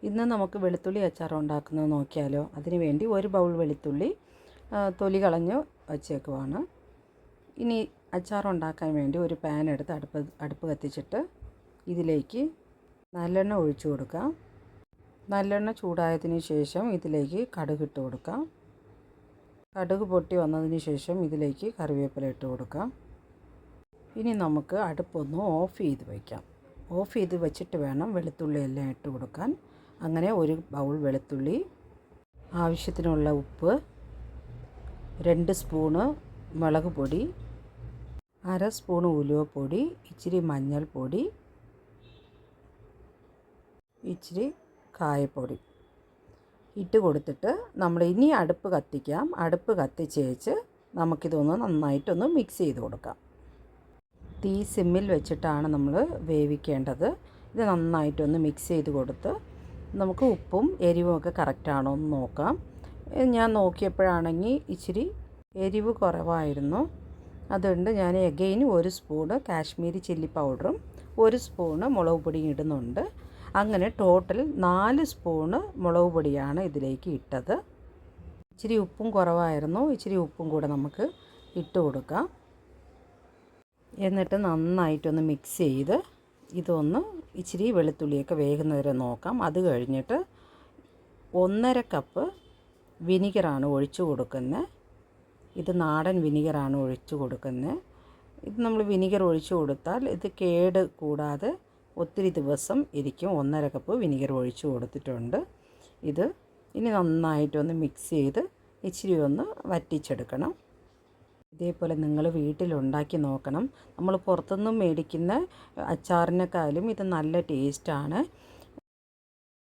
ഇന്ന് നമുക്ക് വെളുത്തുള്ളി അച്ചാർ ഉണ്ടാക്കുന്നത് നോക്കിയാലോ. അതിന് വേണ്ടി ഒരു ബൗൾ വെളുത്തുള്ളി തൊലി കളഞ്ഞ് വച്ചേക്കുവാണ്. ഇനി അച്ചാർ ഉണ്ടാക്കാൻ വേണ്ടി ഒരു പാൻ എടുത്ത് അടുപ്പ് കത്തിച്ചിട്ട് ഇതിലേക്ക് നല്ലെണ്ണ ഒഴിച്ചു കൊടുക്കാം. നല്ലെണ്ണ ചൂടായതിന് ശേഷം ഇതിലേക്ക് കടുക് ഇട്ട് കൊടുക്കാം. കടുക് പൊട്ടി വന്നതിന് ശേഷം ഇതിലേക്ക് കറിവേപ്പില ഇട്ട് കൊടുക്കാം. ഇനി നമുക്ക് അടുപ്പൊന്ന് ഓഫ് ചെയ്ത് വയ്ക്കാം. ഓഫ് ചെയ്ത് വെച്ചിട്ട് വേണം വെളുത്തുള്ളി എല്ലാം ഇട്ട് കൊടുക്കാൻ. അങ്ങനെ ഒരു ബൗൾ വെളുത്തുള്ളി, ആവശ്യത്തിനുള്ള ഉപ്പ്, 2 സ്പൂണ് മുളക് പൊടി, 1/2 സ്പൂണ് ഉലുവപ്പൊടി, ഇച്ചിരി മഞ്ഞൾപ്പൊടി, ഇച്ചിരി കായപ്പൊടി ഇട്ട് കൊടുത്തിട്ട് നമ്മൾ ഇനി അടുപ്പ് കത്തിക്കാം. അടുപ്പ് കത്തിച്ചേച്ച് നമുക്കിതൊന്ന് നന്നായിട്ടൊന്ന് മിക്സ് ചെയ്ത് കൊടുക്കാം. തീ സിമ്മിൽ വെച്ചിട്ടാണ് നമ്മൾ വേവിക്കേണ്ടത്. ഇത് നന്നായിട്ടൊന്ന് മിക്സ് ചെയ്ത് കൊടുത്ത് നമുക്ക് ഉപ്പും എരിവും ഒക്കെ കറക്റ്റാണോ എന്ന് നോക്കാം. ഞാൻ നോക്കിയപ്പോഴാണെങ്കിൽ ഇച്ചിരി എരിവ് കുറവായിരുന്നു. അതുകൊണ്ട് ഞാൻ എഗെയിൻ 1 സ്പൂണ് കാശ്മീരി ചില്ലി പൗഡറും 1 സ്പൂണ് മുളക് പൊടിയും ഇടുന്നുണ്ട്. അങ്ങനെ ടോട്ടൽ 4 സ്പൂണ് മുളക് പൊടിയാണ് ഇതിലേക്ക് ഇട്ടത്. ഇച്ചിരി ഉപ്പും കുറവായിരുന്നു. ഇച്ചിരി ഉപ്പും കൂടെ നമുക്ക് ഇട്ട് കൊടുക്കാം. എന്നിട്ട് നന്നായിട്ടൊന്ന് മിക്സ് ചെയ്ത് ഇതൊന്ന് ഇച്ചിരി വെളുത്തുള്ളിയൊക്കെ വേകുന്നവരെ നോക്കാം. അത് കഴിഞ്ഞിട്ട് 1/2 കപ്പ് വിനിഗറാണ് ഒഴിച്ചു കൊടുക്കുന്നത്. ഇത് നാടൻ വിനിഗറാണ് ഒഴിച്ചു കൊടുക്കുന്നത്. ഇത് നമ്മൾ വിനിഗർ ഒഴിച്ചു കൊടുത്താൽ ഇത് കേട് കൂടാതെ ഒത്തിരി ദിവസം ഇരിക്കും. 1/2 കപ്പ് വിനിഗർ ഒഴിച്ചു കൊടുത്തിട്ടുണ്ട്. ഇത് ഇനി നന്നായിട്ടൊന്ന് മിക്സ് ചെയ്ത് ഇച്ചിരി ഒന്ന് വറ്റിച്ചെടുക്കണം. ഇതേപോലെ നിങ്ങൾ വീട്ടിലുണ്ടാക്കി നോക്കണം. നമ്മൾ പുറത്തുനിന്നും മേടിക്കുന്ന അച്ചാറിനേക്കാളും ഇത് നല്ല ടേസ്റ്റാണ്.